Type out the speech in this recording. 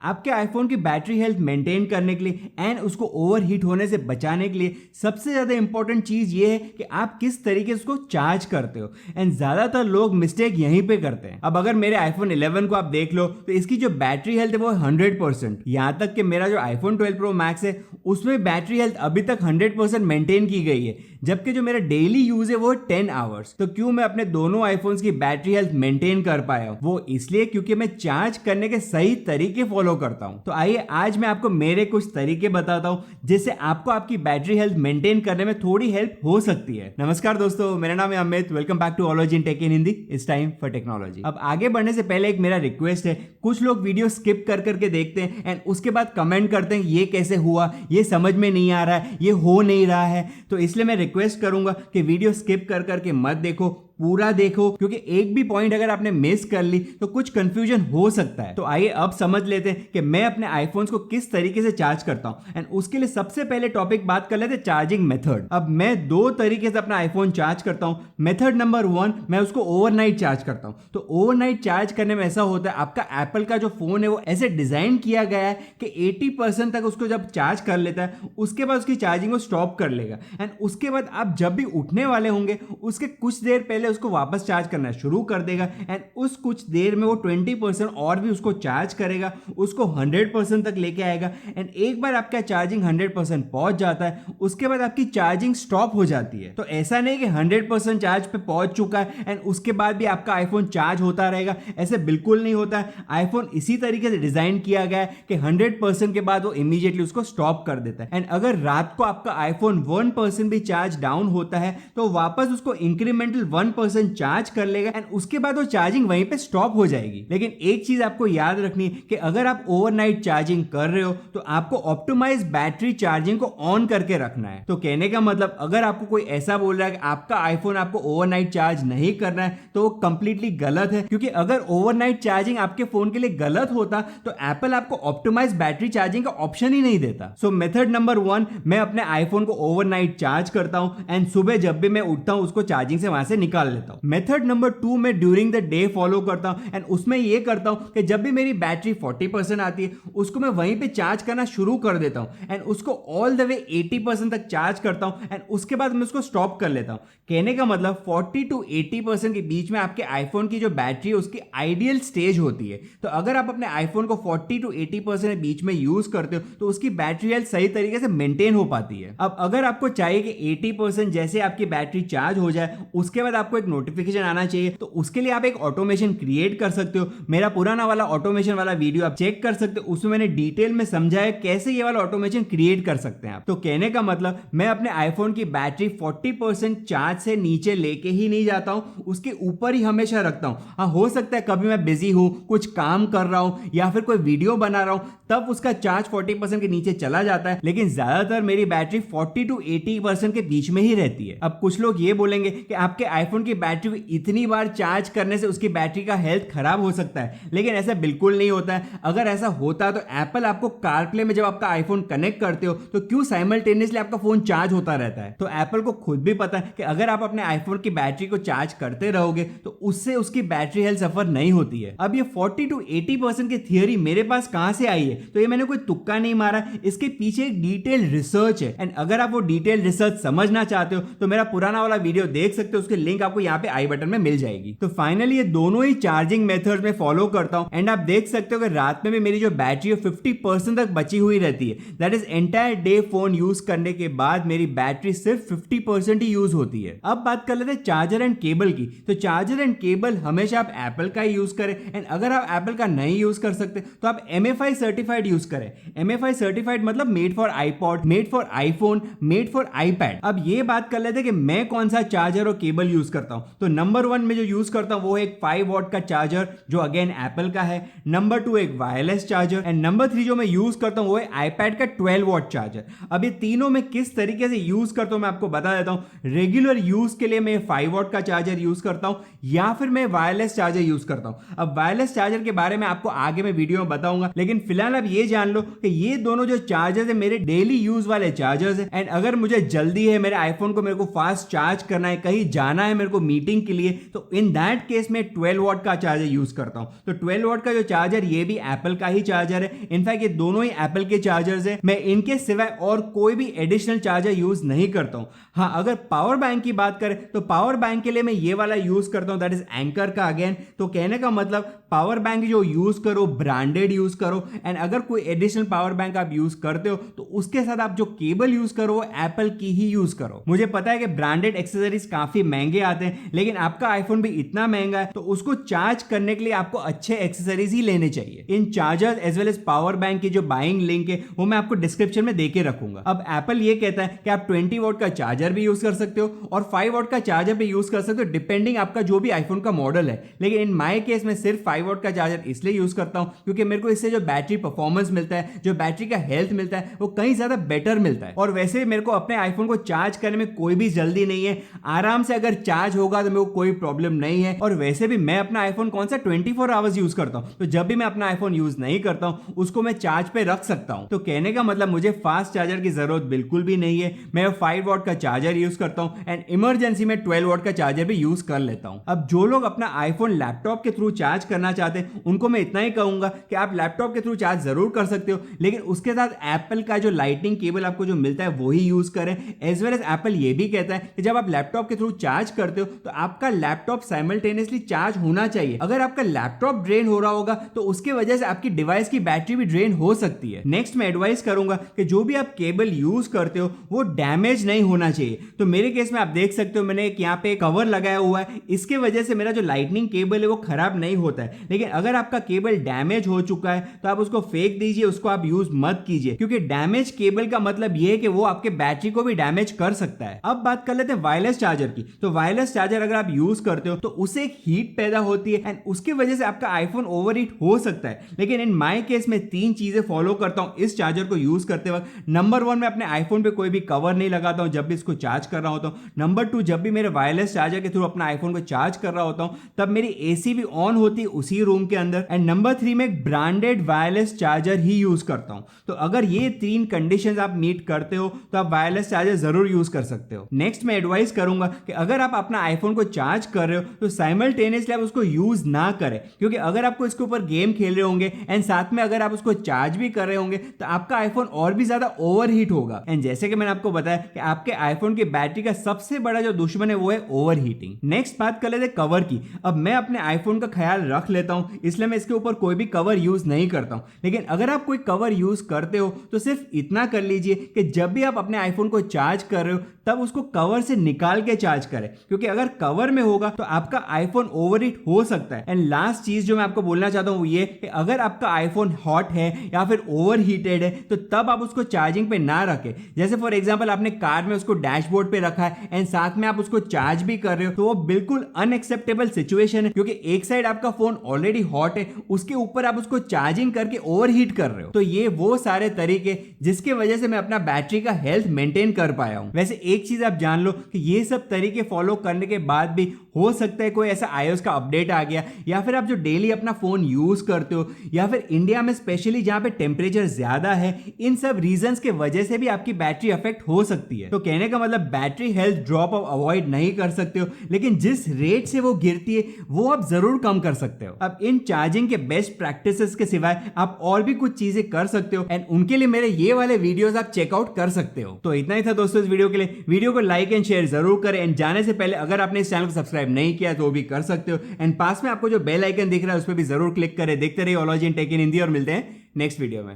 आपके आईफोन की battery health maintain करने के लिए एंड उसको ओवरहीट होने से बचाने के लिए सबसे ज्यादा इंपॉर्टेंट चीज ये है कि आप किस तरीके से उसको चार्ज करते हो। एंड ज्यादातर लोग मिस्टेक यहीं पे करते हैं। अब अगर मेरे आईफोन 11 को आप देख लो तो इसकी जो बैटरी हेल्थ है वो 100%, यहां तक कि मेरा जो आईफोन 12 प्रो मैक्स है उसमें बैटरी हेल्थ अभी तक 100% मेंटेन की गई है, जबकि जो मेरा डेली यूज है वो 10 आवर्स। तो क्यों मैं अपने दोनों आईफोन्स की बैटरी हेल्थ मेंटेन कर पाया, वो इसलिए क्योंकि मैं चार्ज करने के सही तरीके फॉलो करता हूं। तो आइए आज मैं आपको मेरे कुछ तरीके बताता हूं जिससे आपको आपकी बैटरी हेल्थ मेंटेन करने में थोड़ी हेल्प हो सकती है। नमस्कार दोस्तों, मेरा नाम है Amit. Welcome back to ology in tech in Hindi, it's time for technology. अब आगे बढ़ने से पहले एक मेरा रिक्वेस्ट है, कुछ लोग वीडियो स्किप कर करके देखते हैं एंड उसके बाद कमेंट करते हैं ये कैसे हुआ, ये समझ में नहीं आ रहा है, ये हो नहीं रहा है। तो इसलिए मैं रिक्वेस्ट करूंगा कि वीडियो स्किप कर करके मत देखो, पूरा देखो, क्योंकि एक भी पॉइंट अगर आपने मिस कर ली तो कुछ कंफ्यूजन हो सकता है। तो आइए अब समझ लेते हैं कि मैं अपने आईफोन्स को किस तरीके से चार्ज करता हूं। एंड उसके लिए सबसे पहले टॉपिक बात कर लेते हैं चार्जिंग मेथड। अब मैं दो तरीके से अपना आईफोन चार्ज करता हूं। मेथड नंबर 1, मैं उसको ओवरनाइट चार्ज करता हूं। तो ओवरनाइट चार्ज करने में ऐसा होता है, आपका एप्पल का जो फोन है वो ऐसे डिजाइन किया गया है कि 80% तक उसको जब चार्ज कर लेता है उसके बाद उसकी चार्जिंग को स्टॉप कर लेगा। एंड उसके बाद आप जब भी उठने वाले होंगे उसके कुछ देर पहले उसको वापस चार्ज करना शुरू कर देगा। एंड उस कुछ देर में वो 20% और भी उसको चार्ज करेगा, उसको 100% तक लेके आएगा। एंड एक बार आपका चार्जिंग 100% पहुंच जाता है उसके बाद आपकी चार्जिंग स्टॉप हो जाती है। तो ऐसा नहीं कि 100% चार्ज पे पहुंच चुका है एंड उसके बाद भी आपका आईफोन चार्ज होता रहेगा, ऐसे बिल्कुल नहीं होता है। आईफोन इसी तरीके से डिजाइन किया गया है कि 100% के बाद वो इमीडिएटली उसको स्टॉप कर देता है। एंड अगर रात को आपका आईफोन 1% भी चार्ज डाउन होता है तो वापस उसको इंक्रीमेंटल 1% चार्ज कर लेगा एंड उसके बाद वो चार्जिंग वहीं पे स्टॉप हो जाएगी। लेकिन एक चीज आपको याद रखनी है कि अगर आप ओवरनाइट चार्जिंग कर रहे हो तो आपको ऑप्टिमाइज बैटरी चार्जिंग को ऑन करके रखना है। तो कहने का मतलब, अगर आपको कोई ऐसा बोल रहा है कि आपका आईफोन आपको ओवरनाइट चार्ज नहीं करना है तो वो कंप्लीटली गलत है, क्योंकि अगर ओवरनाइट चार्जिंग आपके फोन के लिए गलत होता तो एप्पल आपको ऑप्टिमाइज बैटरी चार्जिंग का ऑप्शन ही नहीं देता। सो मेथड नंबर 1, मैं अपने आईफोन को ओवरनाइट चार्ज करता हूं एंड सुबह जब भी मैं उठता हूं उसको चार्जिंग से वहां से निकाल लेता हूं। मेथड नंबर 2, मैं ड्यूरिंग द डे फॉलो करता हूं एंड उसमें ये करता हूं कि जब भी मेरी बैटरी 40% आती है उसको मैं वहीं पे चार्ज करना शुरू कर देता हूं एंड उसको ऑल द वे 80% तक चार्ज करता हूं एंड उसके बाद मैं उसको स्टॉप कर लेता हूं। कहने का मतलब 40 to 80% के बीच में आपके आईफोन की जो बैटरी है उसकी आइडियल स्टेज होती है। तो अगर आप अपने आईफोन को 40 to 80% के बीच में यूज करते हो तो उसकी बैटरी हेल्थ सही तरीके से मेंटेन हो पाती है। अब अगर आपको चाहिए कि 80% जैसे आपकी बैटरी चार्ज हो जाए उसके बाद आपको एक नोटिफिकेशन आना चाहिए, तो उसके लिए आप एक ऑटोमेशन क्रिएट कर सकते हो। मेरा पुराना वाला ऑटोमेशन वाला वीडियो आप चेक कर सकते हो, उसमें मैंने डिटेल में समझाया कैसे ये वाला ऑटोमेशन क्रिएट कर सकते हैं आप। तो कहने का मतलब, मैं अपने आईफोन की बैटरी 40% चार्ज से नीचे लेके ही नहीं जाता हूं, उसके ऊपर ही हमेशा रखता हूं। हाँ, हो सकता है कभी मैं बिजी हूं, कुछ काम कर रहा हूं या फिर कोई वीडियो बना रहा हूं, तब उसका चार्ज 40% के नीचे चला जाता है, लेकिन ज्यादातर मेरी बैटरी 40 to 80% के बीच में ही रहती है। अब कुछ लोग ये बोलेंगे कि आपके आईफोन की बैटरी को इतनी बार चार्ज करने से उसकी बैटरी का हेल्थ खराब हो सकता है, लेकिन ऐसा बिल्कुल नहीं होता है। अगर ऐसा होता तो एप्पल आपको कारप्ले में जब आपका आईफोन कनेक्ट करते हो तो क्यों साइमल्टेनियसली आपका फोन चार्ज होता रहता है। तो एप्पल को खुद भी पता है कि अगर आप अपने आईफोन की बैटरी को चार्ज करते रहोगे तो उससे उसकी बैटरी हेल्थ सफर नहीं होती है। अब ये 40 to 80% की थियरी मेरे पास कहां से आई है, तो ये मैंने कोई तुक्का नहीं मारा, इसके पीछे एक डिटेल रिसर्च है। एंड अगर आप वो डिटेल रिसर्च समझना चाहते हो तो मेरा पुराना वाला वीडियो देख सकते हो, उसके लिंक आपको यहाँ पे आई बटन में मिल जाएगी। तो फाइनली ये दोनों ही चार्जिंग मेथड्स में फॉलो करता हूं एंड आप देख सकते हो कि रात में भी मेरी जो बैटरी है 50% तक बची हुई रहती है। That is entire day phone use करने के बाद मेरी बैटरी सिर्फ 50% ही यूज होती है। अब बात कर लेते हैं चार्जर एंड केबल की। तो चार्जर एंड केबल हमेशा आप एप्पल का ही यूज करें एंड अगर आप एप्पल का नहीं यूज कर सकते तो आप MFI सर्टिफाइड यूज करें। MFI सर्टिफाइड मतलब made for iPod, made for iPhone, made for iPad. अब ये बात कर लेते हैं कि मैं कौन सा चार्जर और केबल यूज करता हूं। तो नंबर 1 में जो यूज करता हूं वो है एक 5 वॉट का चार्जर जो अगेन एप्पल का है। नंबर 2 एक वायरलेस चार्जर एंड नंबर 3 जो मैं यूज करता हूं वो है आईपैड का 12 वॉट चार्जर। अब ये तीनों में किस तरीके से यूज करता हूं मैं आपको बता देता हूं। रेगुलर यूज के लिए मैं 5 वॉट का चार्जर यूज करता हूं या फिर मैं वायरलेस चार्जर यूज करता हूं। अब वायरलेस चार्जर के बारे में आपको आगे मैं वीडियो में बताऊंगा, लेकिन फिलहाल आप ये जान लो कि ये दोनों जो चार्जर्स है मेरे डेली यूज वाले चार्जर्स है। एंड अगर मुझे जल्दी है, मेरे आईफोन को मेरे को फास्ट चार्ज करना है, कहीं जाना है मेरे को मीटिंग के लिए, तो इन दैट केस में 12 वॉट का चार्जर यूज करता हूं। तो 12 वॉट का जो चार्जर, ये भी एप्पल का ही चार्जर है। इनफैक्ट ये दोनों ही एप्पल के चार्जर्स है। मैं इनके सिवाय और कोई भी एडिशनल चार्जर यूज नहीं करता हूं। हाँ, अगर पावर बैंक की बात करें तो पावर बैंक के लिए मैं ये वाला यूज करता हूं, दैट इज एंकर का अगेन। तो कहने का मतलब पावर बैंक जो यूज करो ब्रांडेड यूज करो, एंड अगर कोई एडिशनल पावर बैंक आप यूज करते हो तो उसके साथ आप जो केबल यूज करो वो एप्पल की ही यूज करो। मुझे पता है कि ब्रांडेड एक्सेसरीज काफी महंगे आते हैं, लेकिन आपका आईफोन भी इतना महंगा है तो उसको चार्ज करने के लिए आपको अच्छे एक्सेसरीज ही लेने चाहिए। इन charger as well as power bank की जो बाइंग लिंक है वो मैं आपको डिस्क्रिप्शन में देके रखूंगा। अब एप्पल ये कहता है कि आप 20 वॉट का चार्जर भी यूज कर सकते हो और 5 वॉट का चार्जर भी यूज कर सकते हो, डिपेंडिंग आपका जो भी आईफोन का मॉडल है। लेकिन इन माय केस में सिर्फ 5 वॉट का चार्जर इसलिए यूज करता हूं क्योंकि मेरे को इससे जो बैटरी परफॉर्मेंस मिलता है, जो बैटरी का हेल्थ मिलता है, वो कहीं ज्यादा बेटर मिलता है। और वैसे मेरे को अपने आईफोन को चार्ज करने में कोई भी जल्दी नहीं है, आराम से अगर चार्ज होगा तो मेरे को कोई प्रॉब्लम नहीं है। और वैसे भी मैं अपना आईफोन कौन सा 24 आवर्स यूज करता हूं, तो जब भी मैं अपना आईफोन यूज नहीं करता हूं उसको मैं चार्ज पे रख सकता हूं। तो कहने का मतलब मुझे फास्ट चार्जर की जरूरत बिल्कुल भी नहीं है। मैं 5 वॉट का चार्जर यूज करता हूं एंड इमरजेंसी में 12 वॉट का चार्जर भी यूज कर लेता हूं। अब जो लोग अपना आईफोन लैपटॉप के थ्रू चार्ज करना चाहते हैं उनको मैं इतना ही कहूंगा कि आप लैपटॉप के थ्रू चार्ज जरूर कर सकते हो, लेकिन उसके साथ एप्पल का जो लाइटनिंग केबल आपको जो मिलता है वही यूज करें। एज वेल एज एप्पल ये भी कहता है कि जब आप लैपटॉप के थ्रू चार्ज करते हो तो आपका लैपटॉप साइमल्टेनियसली चार्ज होना चाहिए। अगर आपका लैपटॉप ड्रेन हो रहा होगा तो उसके वजह से आपकी डिवाइस की बैटरी भी ड्रेन हो सकती है। नेक्स्ट मैं एडवाइस करूंगा कि जो भी आप केबल यूज करते हो वो डैमेज नहीं होना चाहिए। तो मेरे केस में आप देख सकते हो मैंने एक यहाँ पे कवर लगाया हुआ है, इसके वजह से मेरा जो लाइटनिंग केबल है वो खराब नहीं होता है। लेकिन अगर आपका केबल डैमेज हो चुका है तो आप उसको फेंक दीजिए, उसको आप यूज मत कीजिए, क्योंकि डैमेज केबल का मतलब यह है कि वो आपके बैटरी को भी डैमेज कर सकता है। अब बात कर लेते हैं वायरलेस चार्जर की। तो वायरलेस चार्जर अगर आप यूज करते हो तो उससे एक हीट पैदा होती है एंड उसकी वजह से आपका आईफोन ओवरहीट हो सकता है। लेकिन इन माय केस में 3 चीजें फॉलो करता हूं इस चार्जर को यूज करते वक्त। नंबर 1, मैं अपने आईफोन पे कोई भी कवर नहीं लगाता हूं जब भी इसको चार्ज कर रहा होता हूं। नंबर 2, जब भी मेरे वायरलेस चार्जर के थ्रू अपना आईफोन को चार्ज कर रहा होता हूं तब मेरी एसी भी ऑन होती है उसी रूम के अंदर। एंड नंबर 3, मैं एक ब्रांडेड वायरलेस चार्जर ही यूज करता हूं। तो अगर ये 3 कंडीशंस आप मीट करते हो तो आप वायरलेस चार्जर जरूर यूज कर सकते हो। नेक्स्ट मैं एडवाइस करूंगा कि अगर आप अपना आईफोन को चार्ज कर रहे हो तो साइमल्टेनियसली आप उसको यूज ना करें, क्योंकि अगर आपको इसके ऊपर गेम खेल रहे होंगे एंड साथ में अगर आप उसको चार्ज भी कर रहे होंगे तो आपका आईफोन और भी ज्यादा ओवरहीट होगा। एंड जैसे कि मैंने आपको बताया कि आपके आईफोन की बैटरी का सबसे बड़ा जो दुश्मन है वो है ओवरहीटिंग। नेक्स्ट बात कर लेते हैं कवर की। अब मैं अपने आईफोन का ख्याल रख लेता हूं, इसलिए मैं इसके ऊपर कोई भी कवर यूज नहीं करता हूं। लेकिन अगर आप कोई कवर यूज करते हो तो सिर्फ इतना कर लीजिए कि जब भी आप अपने आईफोन को चार्ज कर रहे हो तब उसको कवर से निकाल के चार्ज करें, क्योंकि अगर कवर में होगा तो आपका आईफोन ओवरहीट हो सकता है। एंड लास्ट चीज जो मैं आपको बोलना चाहता हूं वो ये कि अगर आपका आईफोन हॉट है या फिर ओवरहीटेड है तो तब आप उसको चार्जिंग पे ना रखें। जैसे फॉर एग्जांपल आपने कार में उसको डैशबोर्ड पे रखा है एंड साथ में आप उसको चार्ज भी कर रहे हो, तो वो बिल्कुल अनएक्सेप्टेबल सिचुएशन है, क्योंकि एक साइड आपका फोन ऑलरेडी हॉट है, उसके ऊपर आप उसको चार्जिंग करके ओवरहीट कर रहे हो। तो ये वो सारे तरीके जिसकी वजह से मैं अपना बैटरी का हेल्थ मेंटेन कर पाया हूं। वैसे एक चीज आप जान लो कि ये सब तरीके फॉलो करने के बाद भी हो सकता है कोई ऐसा iOS का अपडेट आ गया, या फिर आप जो डेली अपना फोन यूज करते हो, या फिर इंडिया में स्पेशली जहां पे टेम्परेचर ज्यादा है, इन सब रीजंस के वजह से भी आपकी बैटरी अफेक्ट हो सकती है। तो कहने का मतलब बैटरी हेल्थ ड्रॉप आप अवॉइड नहीं कर सकते हो, लेकिन जिस रेट से वो गिरती है वो आप जरूर कम कर सकते हो। अब इन चार्जिंग के बेस्ट प्रैक्टिसेस के सिवाय आप और भी कुछ चीजें कर सकते हो एंड उनके लिए मेरे ये वाले वीडियोस आप चेकआउट कर सकते हो। तो इतना ही था दोस्तों इस वीडियो के लिए। वीडियो को लाइक एंड शेयर जरूर करें एंड जाने से पहले अगर आपने इस चैनल को सब्सक्राइब नहीं किया तो वो भी कर सकते हो। एंड पास में आपको जो बेल आइकन दिख रहा है उस पर भी जरूर क्लिक करें। देखते रहिए ology in tech in Hindi और मिलते हैं नेक्स्ट वीडियो में।